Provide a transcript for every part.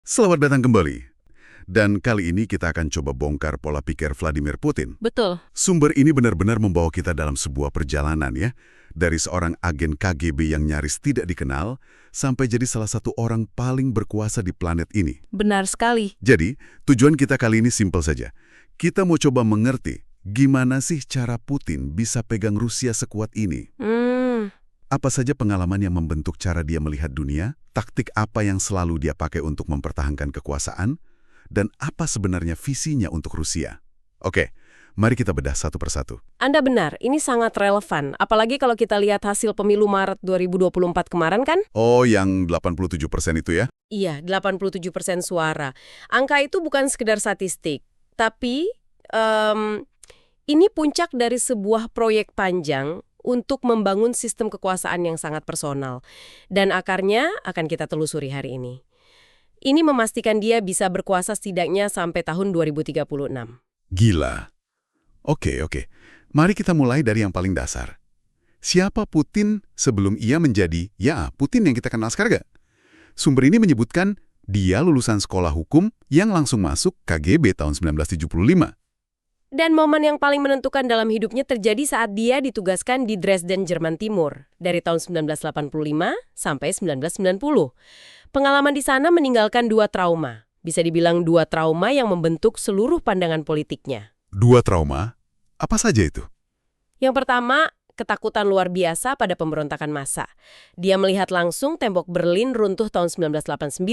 Selamat datang kembali. Dan kali ini kita akan coba bongkar pola pikir Vladimir Putin. Betul. Sumber ini benar-benar membawa kita dalam sebuah perjalanan ya. Dari seorang agen KGB yang nyaris tidak dikenal, sampai jadi salah satu orang paling berkuasa di planet ini. Benar sekali. Jadi, tujuan kita kali ini simpel saja. Kita mau coba mengerti gimana sih cara Putin bisa pegang Rusia sekuat ini. Apa saja pengalaman yang membentuk cara dia melihat dunia, taktik apa yang selalu dia pakai untuk mempertahankan kekuasaan, dan apa sebenarnya visinya untuk Rusia. Oke, mari kita bedah satu persatu. Anda benar, ini sangat relevan. Apalagi kalau kita lihat hasil pemilu Maret 2024 kemarin kan? Oh, yang 87% itu ya? Iya, 87% suara. Angka itu bukan sekedar statistik, tapi ini puncak dari sebuah proyek panjang untuk membangun sistem kekuasaan yang sangat personal. Dan akarnya akan kita telusuri hari ini. Ini memastikan dia bisa berkuasa setidaknya sampai tahun 2036. Gila. Oke. Mari kita mulai dari yang paling dasar. Siapa Putin sebelum ia menjadi, Putin yang kita kenal sekarang? Sumber ini menyebutkan dia lulusan sekolah hukum yang langsung masuk KGB tahun 1975. Dan momen yang paling menentukan dalam hidupnya terjadi saat dia ditugaskan di Dresden, Jerman Timur, dari tahun 1985 sampai 1990. Pengalaman di sana meninggalkan dua trauma. Bisa dibilang dua trauma yang membentuk seluruh pandangan politiknya. Dua trauma? Apa saja itu? Yang pertama, ketakutan luar biasa pada pemberontakan massa. Dia melihat langsung tembok Berlin runtuh tahun 1989.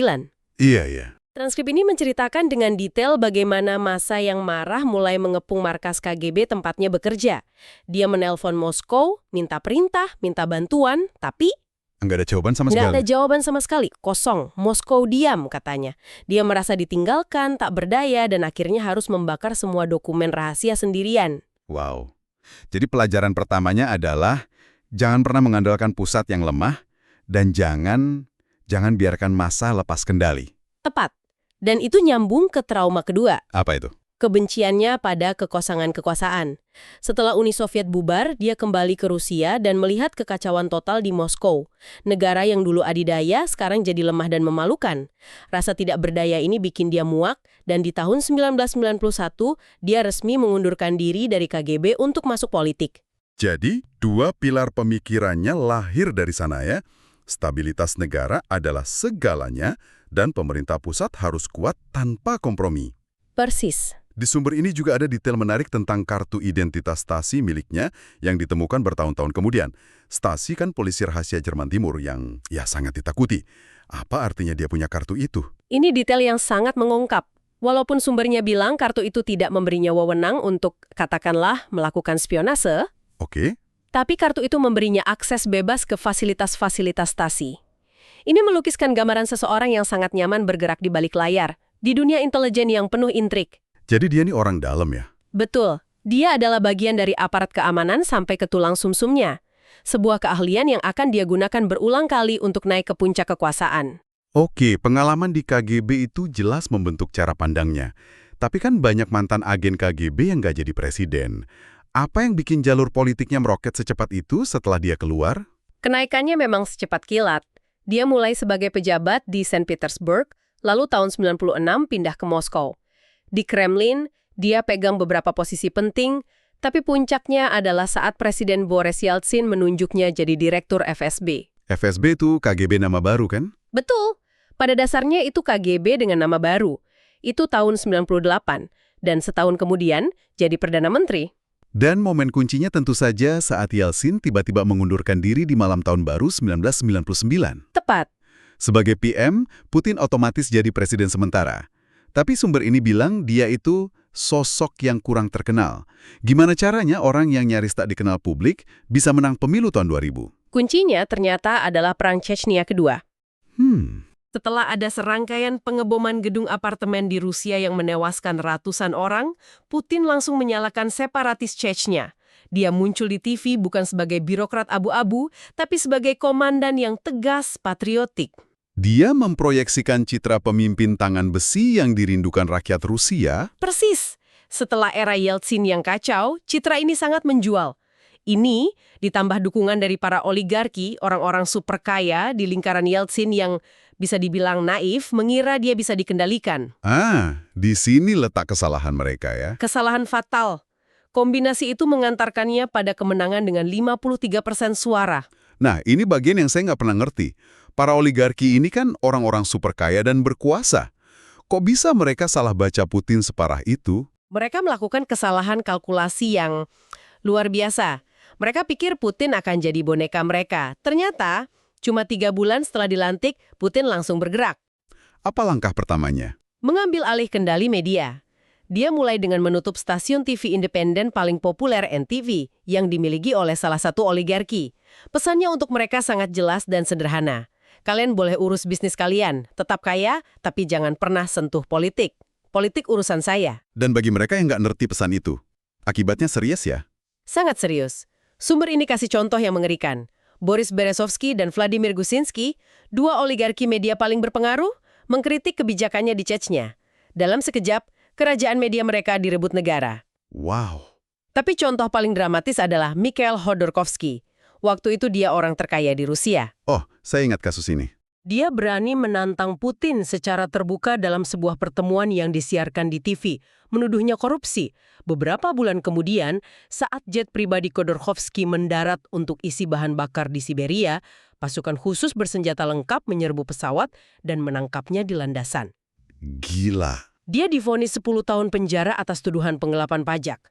Iya. Transkrip ini menceritakan dengan detail bagaimana massa yang marah mulai mengepung markas KGB tempatnya bekerja. Dia menelpon Moskow, minta perintah, minta bantuan, tapi Nggak ada jawaban sama sekali? nggak ada jawaban sama sekali, kosong. Moskow diam katanya. Dia merasa ditinggalkan, tak berdaya, dan akhirnya harus membakar semua dokumen rahasia sendirian. Wow. Jadi pelajaran pertamanya adalah jangan pernah mengandalkan pusat yang lemah dan jangan biarkan massa lepas kendali. Tepat. Dan itu nyambung ke trauma kedua. Apa itu? Kebenciannya pada kekosongan kekuasaan. Setelah Uni Soviet bubar, dia kembali ke Rusia dan melihat kekacauan total di Moskow. Negara yang dulu adidaya sekarang jadi lemah dan memalukan. Rasa tidak berdaya ini bikin dia muak, dan di tahun 1991 dia resmi mengundurkan diri dari KGB untuk masuk politik. Jadi, dua pilar pemikirannya lahir dari sana ya. Stabilitas negara adalah segalanya dan pemerintah pusat harus kuat tanpa kompromi. Persis. Di sumber ini juga ada detail menarik tentang kartu identitas Stasi miliknya yang ditemukan bertahun-tahun kemudian. Stasi kan polisi rahasia Jerman Timur yang sangat ditakuti. Apa artinya dia punya kartu itu? Ini detail yang sangat mengungkap. Walaupun sumbernya bilang kartu itu tidak memberinya wewenang untuk, katakanlah, melakukan spionase, Oke. tapi kartu itu memberinya akses bebas ke fasilitas-fasilitas Stasi. Ini melukiskan gambaran seseorang yang sangat nyaman bergerak di balik layar, di dunia intelijen yang penuh intrik. Jadi dia ini orang dalam ya? Betul, dia adalah bagian dari aparat keamanan sampai ke tulang sumsumnya. Sebuah keahlian yang akan dia gunakan berulang kali untuk naik ke puncak kekuasaan. Oke, pengalaman di KGB itu jelas membentuk cara pandangnya. Tapi kan banyak mantan agen KGB yang nggak jadi presiden. Apa yang bikin jalur politiknya meroket secepat itu setelah dia keluar? Kenaikannya memang secepat kilat. Dia mulai sebagai pejabat di St. Petersburg, lalu tahun 96 pindah ke Moskow. Di Kremlin, dia pegang beberapa posisi penting, tapi puncaknya adalah saat Presiden Boris Yeltsin menunjuknya jadi direktur FSB. FSB itu KGB nama baru kan? Betul. Pada dasarnya itu KGB dengan nama baru. Itu tahun 98, dan setahun kemudian jadi Perdana Menteri. Dan momen kuncinya tentu saja saat Yeltsin tiba-tiba mengundurkan diri di malam tahun baru 1999. Tepat. Sebagai PM, Putin otomatis jadi presiden sementara. Tapi sumber ini bilang dia itu sosok yang kurang terkenal. Gimana caranya orang yang nyaris tak dikenal publik bisa menang pemilu tahun 2000? Kuncinya ternyata adalah Perang Chechnya kedua. Setelah ada serangkaian pengeboman gedung apartemen di Rusia yang menewaskan ratusan orang, Putin langsung menyalakan separatis Chechnya. Dia muncul di TV bukan sebagai birokrat abu-abu, tapi sebagai komandan yang tegas, patriotik. Dia memproyeksikan citra pemimpin tangan besi yang dirindukan rakyat Rusia. Persis. Setelah era Yeltsin yang kacau, citra ini sangat menjual. Ini ditambah dukungan dari para oligarki, orang-orang super kaya di lingkaran Yeltsin yang Bisa dibilang naif, mengira dia bisa dikendalikan. Di sini letak kesalahan mereka ya. Kesalahan fatal. Kombinasi itu mengantarkannya pada kemenangan dengan 53% suara. Nah, ini bagian yang saya nggak pernah ngerti. Para oligarki ini kan orang-orang super kaya dan berkuasa. Kok bisa mereka salah baca Putin separah itu? Mereka melakukan kesalahan kalkulasi yang luar biasa. Mereka pikir Putin akan jadi boneka mereka. Ternyata, cuma 3 bulan setelah dilantik, Putin langsung bergerak. Apa langkah pertamanya? Mengambil alih kendali media. Dia mulai dengan menutup stasiun TV independen paling populer NTV yang dimiliki oleh salah satu oligarki. Pesannya untuk mereka sangat jelas dan sederhana. Kalian boleh urus bisnis kalian, tetap kaya, tapi jangan pernah sentuh politik. Politik urusan saya. Dan bagi mereka yang nggak ngerti pesan itu, akibatnya serius ya? Sangat serius. Sumber ini kasih contoh yang mengerikan. Boris Berezovsky dan Vladimir Gusinsky, 2 oligarki media paling berpengaruh, mengkritik kebijakannya di Chechnya. Dalam sekejap, kerajaan media mereka direbut negara. Wow. Tapi contoh paling dramatis adalah Mikhail Khodorkovsky. Waktu itu dia orang terkaya di Rusia. Oh, saya ingat kasus ini. Dia berani menantang Putin secara terbuka dalam sebuah pertemuan yang disiarkan di TV, menuduhnya korupsi. Beberapa bulan kemudian, saat jet pribadi Khodorkovsky mendarat untuk isi bahan bakar di Siberia, pasukan khusus bersenjata lengkap menyerbu pesawat dan menangkapnya di landasan. Gila. Dia divonis 10 tahun penjara atas tuduhan penggelapan pajak.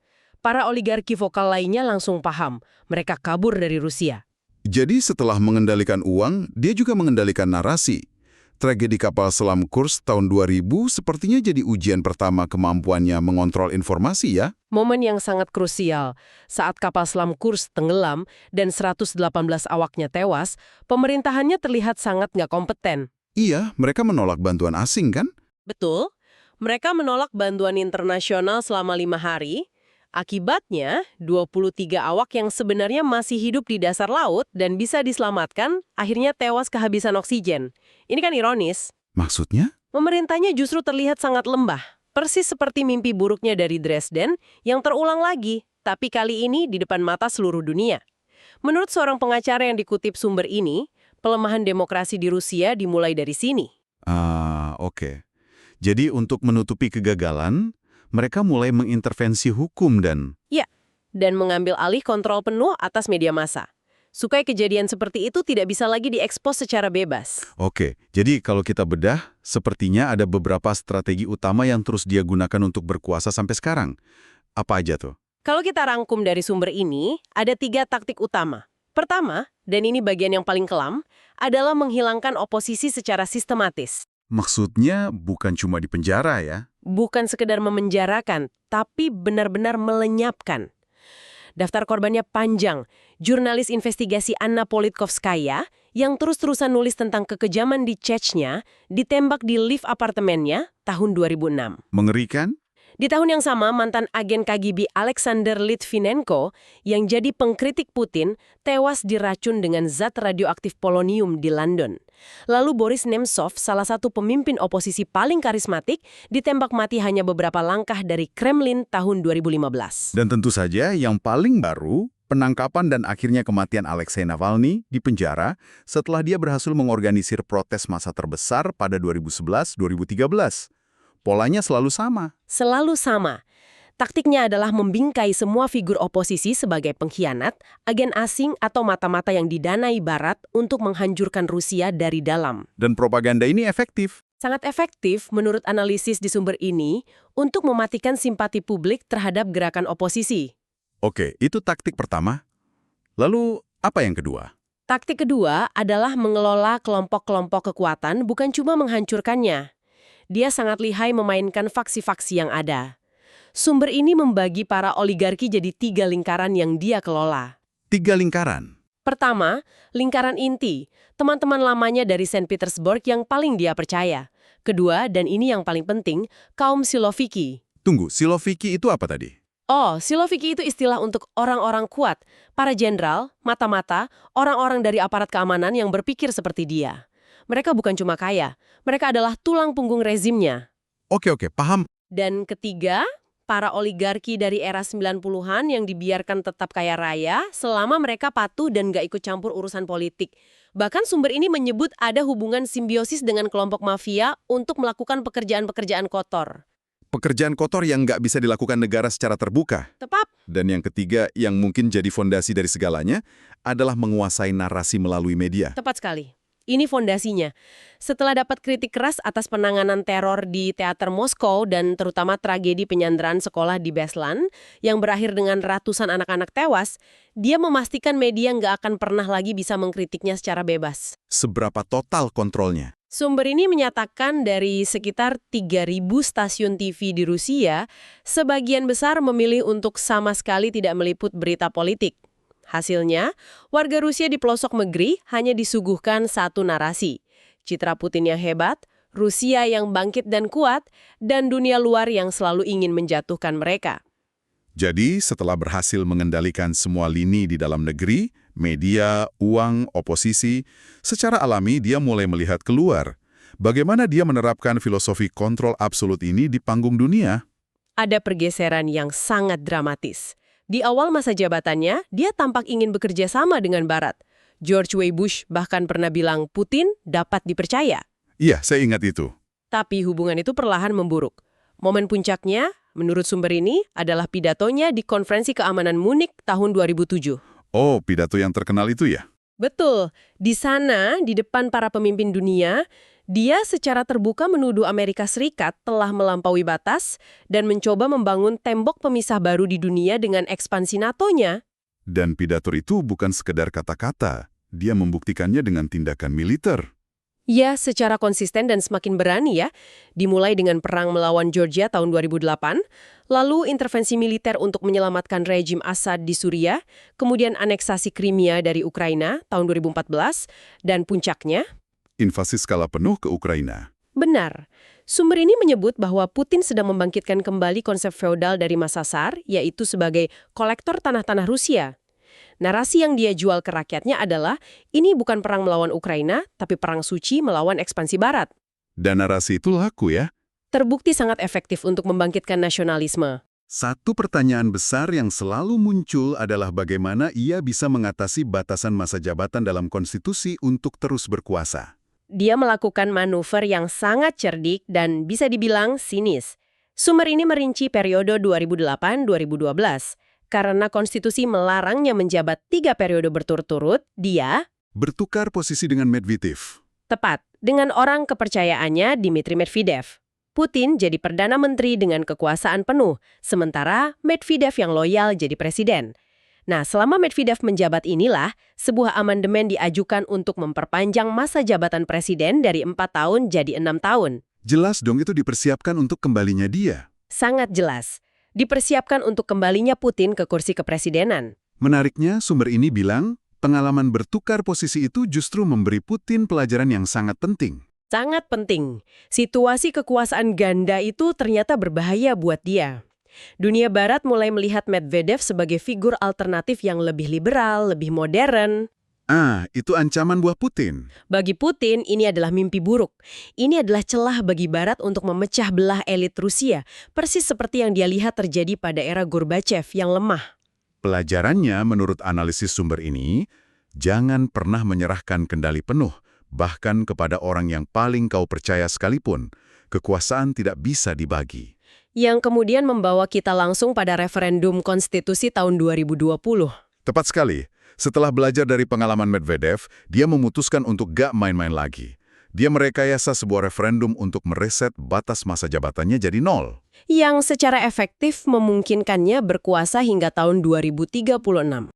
Para oligarki vokal lainnya langsung paham, mereka kabur dari Rusia. Jadi setelah mengendalikan uang, dia juga mengendalikan narasi. Tragedi kapal selam Kursk tahun 2000 sepertinya jadi ujian pertama kemampuannya mengontrol informasi ya? Momen yang sangat krusial. Saat kapal selam Kursk tenggelam dan 118 awaknya tewas, pemerintahannya terlihat sangat nggak kompeten. Iya, mereka menolak bantuan asing kan? Betul. Mereka menolak bantuan internasional selama 5 hari. Akibatnya, 23 awak yang sebenarnya masih hidup di dasar laut dan bisa diselamatkan, akhirnya tewas kehabisan oksigen. Ini kan ironis. Maksudnya? Pemerintahnya justru terlihat sangat lembah. Persis seperti mimpi buruknya dari Dresden yang terulang lagi, tapi kali ini di depan mata seluruh dunia. Menurut seorang pengacara yang dikutip sumber ini, pelemahan demokrasi di Rusia dimulai dari sini. Oke. Jadi untuk menutupi kegagalan, mereka mulai mengintervensi hukum Dan mengambil alih kontrol penuh atas media massa. Supaya kejadian seperti itu tidak bisa lagi diekspos secara bebas. Oke, jadi kalau kita bedah, sepertinya ada beberapa strategi utama yang terus dia gunakan untuk berkuasa sampai sekarang. Apa aja tuh? Kalau kita rangkum dari sumber ini, ada 3 taktik utama. Pertama, dan ini bagian yang paling kelam, adalah menghilangkan oposisi secara sistematis. Maksudnya bukan cuma di penjara ya? Bukan sekedar memenjarakan, tapi benar-benar melenyapkan. Daftar korbannya panjang. Jurnalis investigasi Anna Politkovskaya yang terus-terusan nulis tentang kekejaman di Chechnya ditembak di lift apartemennya tahun 2006. Mengerikan? Di tahun yang sama, mantan agen KGB Alexander Litvinenko yang jadi pengkritik Putin tewas diracun dengan zat radioaktif polonium di London. Lalu Boris Nemtsov, salah satu pemimpin oposisi paling karismatik, ditembak mati hanya beberapa langkah dari Kremlin tahun 2015. Dan tentu saja yang paling baru, penangkapan dan akhirnya kematian Alexei Navalny di penjara setelah dia berhasil mengorganisir protes massa terbesar pada 2011-2013. Polanya selalu sama. Selalu sama. Taktiknya adalah membingkai semua figur oposisi sebagai pengkhianat, agen asing atau mata-mata yang didanai Barat untuk menghancurkan Rusia dari dalam. Dan propaganda ini efektif. Sangat efektif menurut analisis di sumber ini untuk mematikan simpati publik terhadap gerakan oposisi. Oke, itu taktik pertama. Lalu, apa yang kedua? Taktik kedua adalah mengelola kelompok-kelompok kekuatan bukan cuma menghancurkannya. Dia sangat lihai memainkan faksi-faksi yang ada. Sumber ini membagi para oligarki jadi 3 lingkaran yang dia kelola. 3 lingkaran? Pertama, lingkaran inti, teman-teman lamanya dari Saint Petersburg yang paling dia percaya. Kedua, dan ini yang paling penting, kaum Siloviki. Tunggu, Siloviki itu apa tadi? Oh, Siloviki itu istilah untuk orang-orang kuat, para jenderal, mata-mata, orang-orang dari aparat keamanan yang berpikir seperti dia. Mereka bukan cuma kaya, mereka adalah tulang punggung rezimnya. Oke, paham. Dan ketiga, para oligarki dari era 90-an yang dibiarkan tetap kaya raya selama mereka patuh dan nggak ikut campur urusan politik. Bahkan sumber ini menyebut ada hubungan simbiosis dengan kelompok mafia untuk melakukan pekerjaan-pekerjaan kotor. Pekerjaan kotor yang nggak bisa dilakukan negara secara terbuka. Tepat. Dan yang ketiga, yang mungkin jadi fondasi dari segalanya, adalah menguasai narasi melalui media. Tepat sekali. Ini fondasinya. Setelah dapat kritik keras atas penanganan teror di teater Moskow dan terutama tragedi penyanderaan sekolah di Beslan yang berakhir dengan ratusan anak-anak tewas, dia memastikan media nggak akan pernah lagi bisa mengkritiknya secara bebas. Seberapa total kontrolnya? Sumber ini menyatakan dari sekitar 3.000 stasiun TV di Rusia, sebagian besar memilih untuk sama sekali tidak meliput berita politik. Hasilnya, warga Rusia di pelosok negeri hanya disuguhkan satu narasi. Citra Putin yang hebat, Rusia yang bangkit dan kuat, dan dunia luar yang selalu ingin menjatuhkan mereka. Jadi, setelah berhasil mengendalikan semua lini di dalam negeri, media, uang, oposisi, secara alami dia mulai melihat keluar. Bagaimana dia menerapkan filosofi kontrol absolut ini di panggung dunia? Ada pergeseran yang sangat dramatis. Di awal masa jabatannya, dia tampak ingin bekerja sama dengan Barat. George W. Bush bahkan pernah bilang Putin dapat dipercaya. Iya, saya ingat itu. Tapi hubungan itu perlahan memburuk. Momen puncaknya, menurut sumber ini, adalah pidatonya di Konferensi Keamanan Munich tahun 2007. Oh, pidato yang terkenal itu ya? Betul. Di sana, di depan para pemimpin dunia, dia secara terbuka menuduh Amerika Serikat telah melampaui batas dan mencoba membangun tembok pemisah baru di dunia dengan ekspansi NATO-nya. Dan pidato itu bukan sekedar kata-kata, dia membuktikannya dengan tindakan militer. Ya, secara konsisten dan semakin berani ya. Dimulai dengan perang melawan Georgia tahun 2008, lalu intervensi militer untuk menyelamatkan rejim Assad di Suriah, kemudian aneksasi Crimea dari Ukraina tahun 2014, dan puncaknya Invasi skala penuh ke Ukraina. benar. Sumber ini menyebut bahwa Putin sedang membangkitkan kembali konsep feodal dari masa Tsar, yaitu sebagai kolektor tanah-tanah Rusia. Narasi yang dia jual ke rakyatnya adalah, ini bukan perang melawan Ukraina, tapi perang suci melawan ekspansi Barat. Dan narasi itu laku ya? Terbukti sangat efektif untuk membangkitkan nasionalisme. Satu pertanyaan besar yang selalu muncul adalah bagaimana ia bisa mengatasi batasan masa jabatan dalam konstitusi untuk terus berkuasa. Dia melakukan manuver yang sangat cerdik dan bisa dibilang sinis. Sumber ini merinci periode 2008-2012. Karena konstitusi melarangnya menjabat 3 periode berturut-turut, dia Bertukar posisi dengan Medvedev. tepat dengan orang kepercayaannya Dmitry Medvedev. Putin jadi Perdana Menteri dengan kekuasaan penuh, sementara Medvedev yang loyal jadi presiden. Nah, selama Medvedev menjabat inilah, sebuah amandemen diajukan untuk memperpanjang masa jabatan presiden dari 4 tahun jadi 6 tahun. Jelas dong itu dipersiapkan untuk kembalinya dia. Sangat jelas. Dipersiapkan untuk kembalinya Putin ke kursi kepresidenan. Menariknya, sumber ini bilang, pengalaman bertukar posisi itu justru memberi Putin pelajaran yang sangat penting. Sangat penting. Situasi kekuasaan ganda itu ternyata berbahaya buat dia. Dunia Barat mulai melihat Medvedev sebagai figur alternatif yang lebih liberal, lebih modern. Itu ancaman buat Putin. Bagi Putin, ini adalah mimpi buruk. Ini adalah celah bagi Barat untuk memecah belah elit Rusia, persis seperti yang dia lihat terjadi pada era Gorbachev yang lemah. Pelajarannya, menurut analisis sumber ini, jangan pernah menyerahkan kendali penuh, bahkan kepada orang yang paling kau percaya sekalipun. Kekuasaan tidak bisa dibagi. Yang kemudian membawa kita langsung pada referendum konstitusi tahun 2020. Tepat sekali. Setelah belajar dari pengalaman Medvedev, dia memutuskan untuk gak main-main lagi. Dia merekayasa sebuah referendum untuk mereset batas masa jabatannya jadi 0. Yang secara efektif memungkinkannya berkuasa hingga tahun 2036.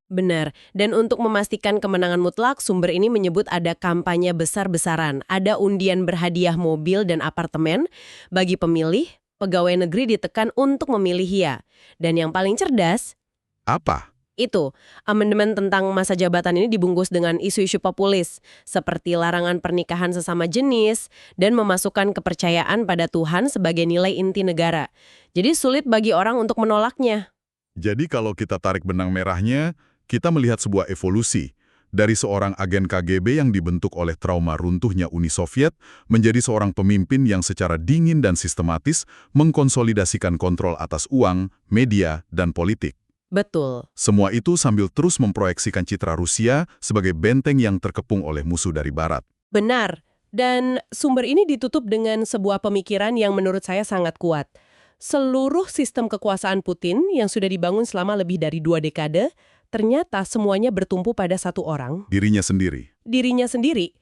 Benar, dan untuk memastikan kemenangan mutlak, sumber ini menyebut ada kampanye besar-besaran, ada undian berhadiah mobil dan apartemen bagi pemilih. Pegawai negeri ditekan untuk memilih ya. Dan yang paling cerdas, Apa? itu, amandemen tentang masa jabatan ini dibungkus dengan isu-isu populis, seperti larangan pernikahan sesama jenis, dan memasukkan kepercayaan pada Tuhan sebagai nilai inti negara. Jadi sulit bagi orang untuk menolaknya. Jadi kalau kita tarik benang merahnya, kita melihat sebuah evolusi. Dari seorang agen KGB yang dibentuk oleh trauma runtuhnya Uni Soviet, menjadi seorang pemimpin yang secara dingin dan sistematis mengkonsolidasikan kontrol atas uang, media, dan politik. Betul. Semua itu sambil terus memproyeksikan citra Rusia sebagai benteng yang terkepung oleh musuh dari Barat. Benar. Dan sumber ini ditutup dengan sebuah pemikiran yang menurut saya sangat kuat. Seluruh sistem kekuasaan Putin yang sudah dibangun selama lebih dari 2 dekade, ternyata semuanya bertumpu pada satu orang, Dirinya sendiri. dirinya sendiri.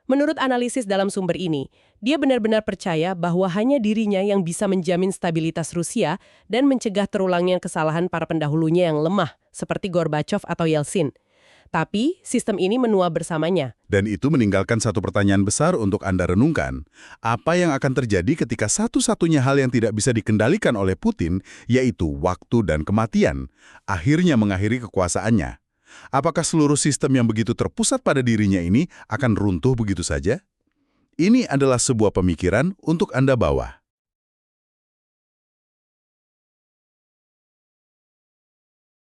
Menurut analisis dalam sumber ini, dia benar-benar percaya bahwa hanya dirinya yang bisa menjamin stabilitas Rusia dan mencegah terulangnya kesalahan para pendahulunya yang lemah, seperti Gorbachev atau Yeltsin. Tapi, sistem ini menua bersamanya. Dan itu meninggalkan satu pertanyaan besar untuk Anda renungkan. Apa yang akan terjadi ketika satu-satunya hal yang tidak bisa dikendalikan oleh Putin, yaitu waktu dan kematian, akhirnya mengakhiri kekuasaannya? Apakah seluruh sistem yang begitu terpusat pada dirinya ini akan runtuh begitu saja? Ini adalah sebuah pemikiran untuk Anda bawa.